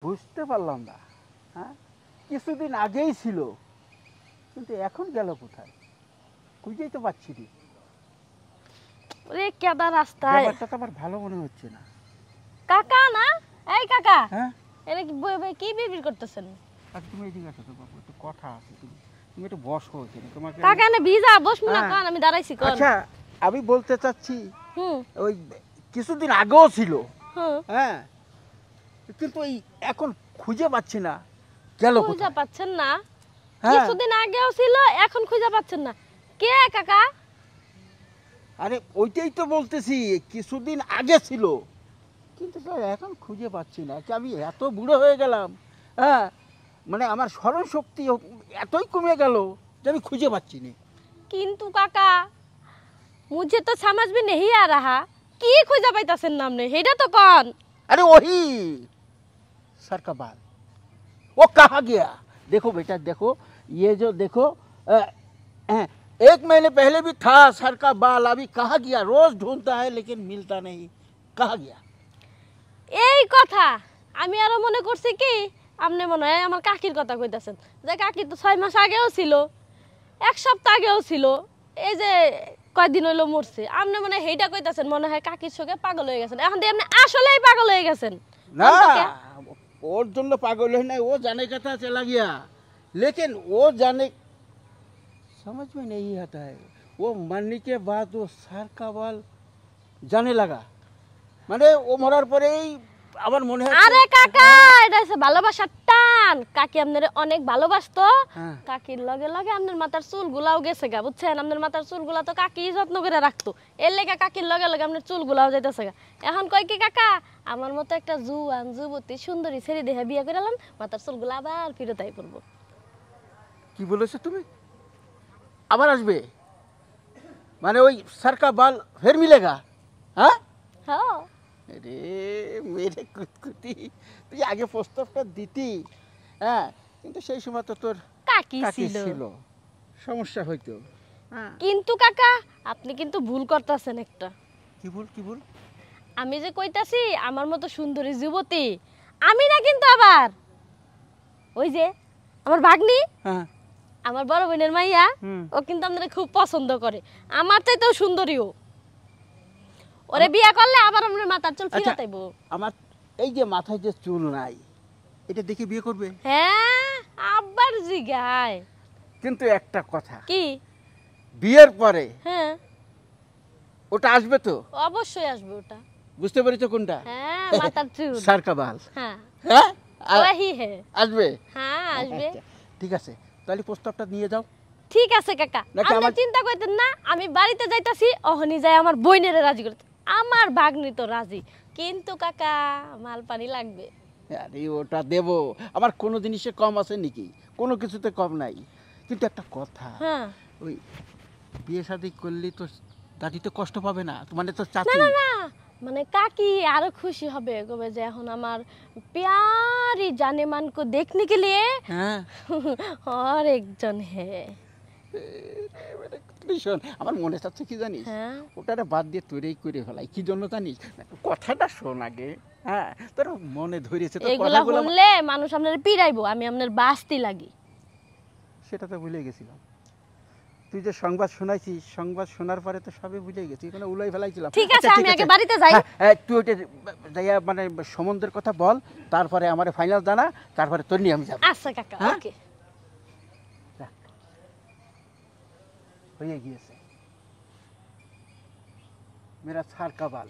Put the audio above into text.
বুঝতে পারলাম না। হ্যাঁ, কিছুদিন আগেই ছিল, কিন্তু এখন গেল কোথায়? খুঁজেই তো পাচ্ছি না। ওরে কেদা রাস্তায় ব্যাপারটা তো আমার ভালো মনে হচ্ছে না। কাকা না? এই কাকা, হ্যাঁ, এরা কি বই বই কি বিড়বিড় করতেছেন? আর তুমি এদিকে আসো তো বাবু, একটু কথা আছে। তুমি একটু বসো এখানে, তোমাকে কাকা না ভিজা বসমু না, হ্যাঁ। কোন আমি দাঁড়াইছি কোন। আচ্ছা, আমি বলতে চাচ্ছি হুম ওই কিছুদিন আগেও ছিল। হুম হ্যাঁ, কিন্তু এই এখন খুঁজে পাচ্ছি না, গেল খুঁজে কোথায়? পাচ্ছেন না? হ্যাঁ, কিছুদিন আগেও ছিল, এখন খুঁজে পাচ্ছেন না। কে কাকা? আরে ওইটাই তো বলতেছি, কিছুদিন আগে ছিল, কিন্তু স্যার এখন খুঁজে পাচ্ছি না। কি আমি এত বুড়ো হয়ে গেলাম? হ্যাঁ, মানে আমার স্মরণ শক্তি এতই কমে গেল যে আমি খুঁজে পাচ্ছি না। কিন্তু কাকা, मुझे तो समझ में नहीं आ रहा কি খুঁজে পাইতাছেন না আপনি, হেডা তো কোন। अरे वही सर का बाल, वो कहाँ गया? देखो बेटा देखो, ये जो देखो एक महीने पहले भी था सर का बाल, अभी कहाँ गया? रोज ढूंढता है लेकिन मिलता नहीं, कहाँ गया? এই কথা আমি আরো মনে করছি কি আপনি মনে হয় আমার কাকির কথা কইতাছেন, যে কাকি তো 6 মাস আগেও ছিল, এক সপ্তাহ আগেও ছিল, এই যে কয়দিন হইলো মরছে। আপনি মনে হয় হেইটা কইতাছেন, মনে হয় কাকির চোখে পাগল হয়ে গেছেন। এখন দিয়ে আপনি আসলেই পাগল হয়ে গেছেন ना, কোন তো কে? और जन पागल है नहीं, वो जाने का था चला गया, लेकिन वो जाने समझ में नहीं आता है। वो मरने के बाद वो सर का बाल जाने लगा, মানে ও মরার পরেই আমার মনে হয় আরে কাকা, এটা হচ্ছে ভালোবাসার টান। কাকি আপনারে অনেক ভালোবাসতো, হ্যাঁ। কাকির লগে লগে আপনার মাথার চুলগুলাও গেছে গা, বুঝছেন? আপনার মাথার চুলগুলা তো কাকি যত্ন করে রাখতো, এর লেগে কাকির লগে লগে আপনার চুলগুলাও যাইতেছে গা। এখন কয় কি কাকা, আমার মতো একটা জুয়ান যুবতী সুন্দরী ছেড়ে দেখে বিয়ে করালাম, মাথার চুলগুলা আবার ফিরত আই পড়বো। কি বলেছো তুমি? আবার আসবে? মানে ওই সরকা বাল ফের মিলেগা? হ্যাঁ, হ্যাঁ, রে মেরে কুতকুতি, তুই আগে প্রস্তাবটা দিতি। হ্যাঁ, কিন্তু সেই সময় তো তোর কাকি কাকি ছিল। ছিল, সমস্যা হইতো। হ্যাঁ, কিন্তু কাকা, আপনি কিন্তু ভুল করতেছেন একটা। কি ভুল কি ভুল? আমি যে কইতাছি আমার মতো সুন্দরী যুবতী, আমি না কিন্তু আবার ওই যে আমার ভাগ্নি, হ্যাঁ, আমার বড় বোনের মাইয়া, হুম। ও কিন্তু আপনারা খুব পছন্দ করে, আমার চাইতেও সুন্দরী ও। ওরে বিয়ে করলে আবার আপনার মাথার চুল আচ্ছা, ফিরত আইব। আমার এই যে মাথায় যে চুল নাই, এটা দেখে বিয়ে করবে? হ্যাঁ, আবার জিগায়। কিন্তু একটা কথা, কি? বিয়ের পরে হ্যাঁ, ওটা আসবে তো? অবশ্যই আসবে ওটা। বুঝতে পেরেছো কোনটা? হ্যাঁ, মাথার চুল। সরকা বাল। হ্যাঁ, হ্যাঁ, ওহি হে। আসবে? হ্যাঁ, আসবে। আচ্ছা, ঠিক আছে, তাহলে প্রস্তাবটা নিয়ে যাও। ঠিক আছে কাকা, নাকি আপনি আমার- চিন্তা করতেন না, আমি বাড়িতে যাইতাছি, অহনি যাই আমার বইনেরে রাজি করতে। আমার ভাগ্নি তো রাজি, কিন্তু কাকা মাল পানি লাগবে। আরে ওটা দেবো, আমার কোনো জিনিসে কম আছে নাকি? কোনো কিছুতে কম নাই। কিন্তু একটা কথা, হ্যাঁ, ওই বিয়ে শাদী করলে তো দাদি তো কষ্ট পাবে না, মানে তো না চাচি। না না, মানে কাকি আরো খুশি হবে, কবে যে এখন আমার प्यारी जाने मन को देखने के लिए হ্যাঁ, और एक जन है। ভীষণ আমার মনে চাচ্ছে কি জানিস, হ্যাঁ, ওটারে বাদ দিয়ে তৈরি করে ফেলাই। কি জন্য জানিস? কথাটা শোন আগে। হ্যাঁ, তোর মনে ধরেছে তো এগুলা কথাগুলো। শুনলে মানুষ আপনার পিড়াইবো, আমি আপনার বাস্তি লাগি। সেটা তো ভুলে গেছিলাম। তুই যে সংবাদ শোনাইছিস, সংবাদ শোনার পরে তো সবই ভুলে গেছি, এখানে উলাই ফেলাইছিলাম। ঠিক আছে, আচ্ছা, আমি আগে বাড়িতে যাই। হ্যাঁ, তুই ওইটা যাইয়া মানে সম্বন্ধের কথা বল, তারপরে আমার ফাইনাল জানা, তারপরে তোর নিয়ে আমি যাবো। আচ্ছা কাকা, হ্যাঁ? ওকে। যাক, হয়ে গিয়েছে, মেরা ছাড় কাবাল।